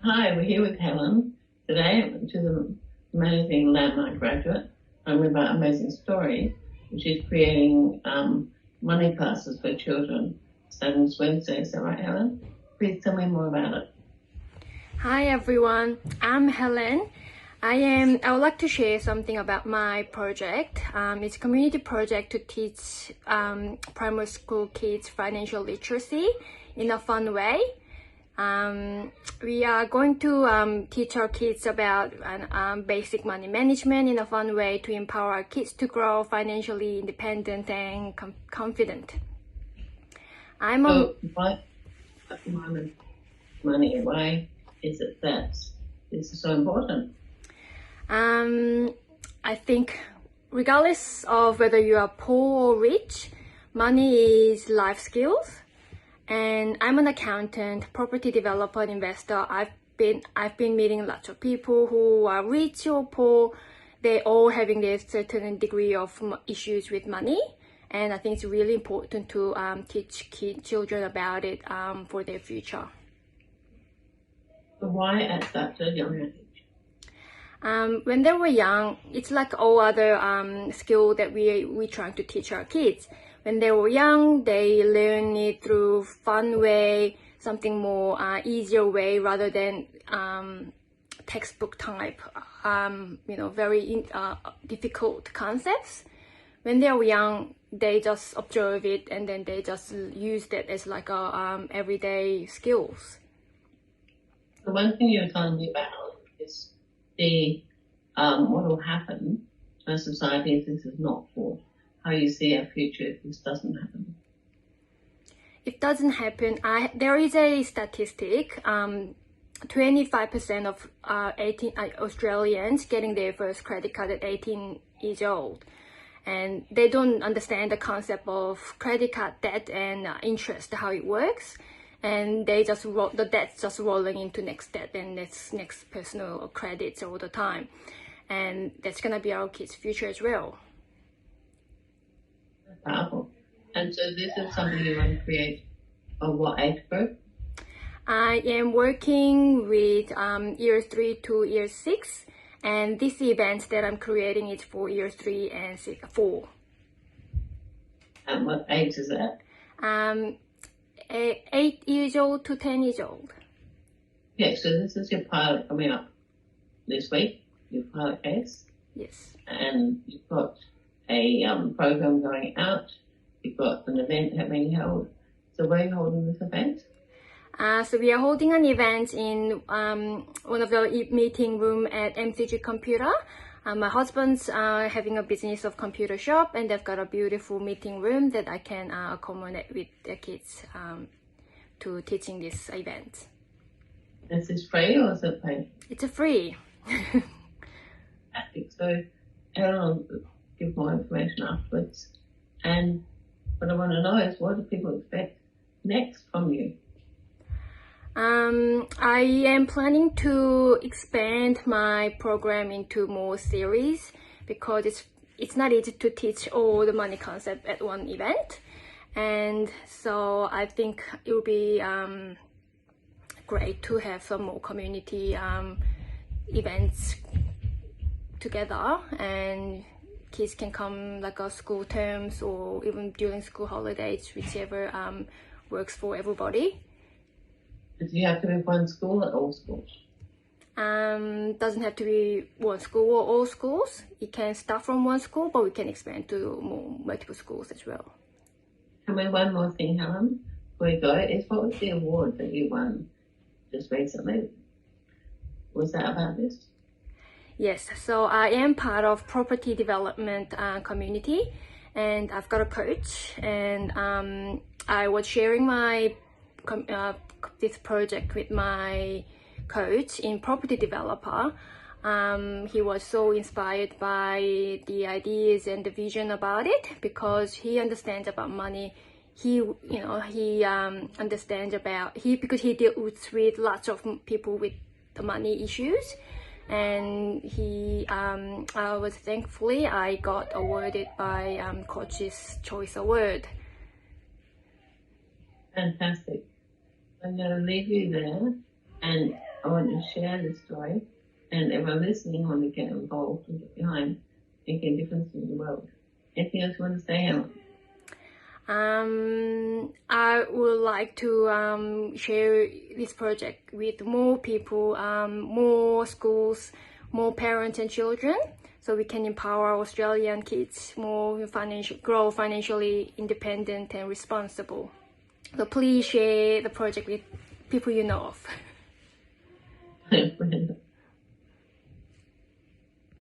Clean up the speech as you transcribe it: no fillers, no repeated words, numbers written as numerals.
Hi, we're here with Helen today, which is an amazing landmark graduate. With our amazing story, which is creating money classes for children starting this Wednesday. Is that right, Helen? Please tell me more about it. Hi everyone, I'm Helen. I would like to share something about my project. It's a community project to teach primary school kids financial literacy in a fun way. We are going to teach our kids about basic money management in a fun way to empower our kids to grow financially independent and confident. Why money? Why is it that this is so important? I think regardless of whether you are poor or rich, money is life skills. And I'm an accountant, property developer, and investor. I've been meeting lots of people who are rich or poor. They're all having their certain degree of issues with money, and I think it's really important to teach children about it for their future. But why at such a young age? When they were young, it's like all other skill that we trying to teach our kids. When they were young, they learn it through fun way, something more easier way rather than textbook type, very difficult concepts. When they were young, they just observe it and then they just use that as like a everyday skills. The one thing you were telling me about is what will happen to our society if this is not taught. How you see our future if this doesn't happen? If it doesn't happen, there is a statistic, 25% of 18 Australians getting their first credit card at 18 years old. And they don't understand the concept of credit card debt and interest, how it works. And they just the debt's just rolling into next debt and next personal credits all the time. And that's gonna be our kids' future as well. Powerful. And so this is something you want to create of what age group? I am working with year 3 to year 6, and this event that I'm creating is for year 3 and 4. And what age is that? 8 years old to 10 years old. Yeah, so this is your pilot coming up this week, your pilot case. Yes. And you've got a program going out. You've got an event being held. So where are you holding this event? So we are holding an event in one of the meeting room at MCG Computer. My husband's having a business of computer shop, and they've got a beautiful meeting room that I can accommodate with the kids to teaching this event. Is this free or is it paid? It's a free. So I'll give more information afterwards. And what I want to know is, what do people expect next from you? I am planning to expand my program into more series because it's not easy to teach all the money concept at one event, and so I think it would be great to have some more community events together, and kids can come like a school terms or even during school holidays, whichever works for everybody. Do you have to be one school or all schools? Doesn't have to be one school or all schools. It can start from one school, but we can expand to multiple schools as well. Tell me one more thing, Helen, before we go, is what was the award that you won just recently? Was that about this? Yes, so I am part of property development community, and I've got a coach, and I was sharing my this project with my coach in property developer. He was so inspired by the ideas and the vision about it because he understands about money. He understands about because he deals with lots of people with the money issues, and I was thankfully I got awarded by Coach's Choice Award. Fantastic. I'm going to leave you there, and I want you to share this story, and everyone listening want to get involved and get behind making a difference in the world. Anything else you want to say, Helen? I would like to share this project with more people, more schools, more parents and children, so we can empower Australian kids more grow financially independent and responsible. So please share the project with people you know of.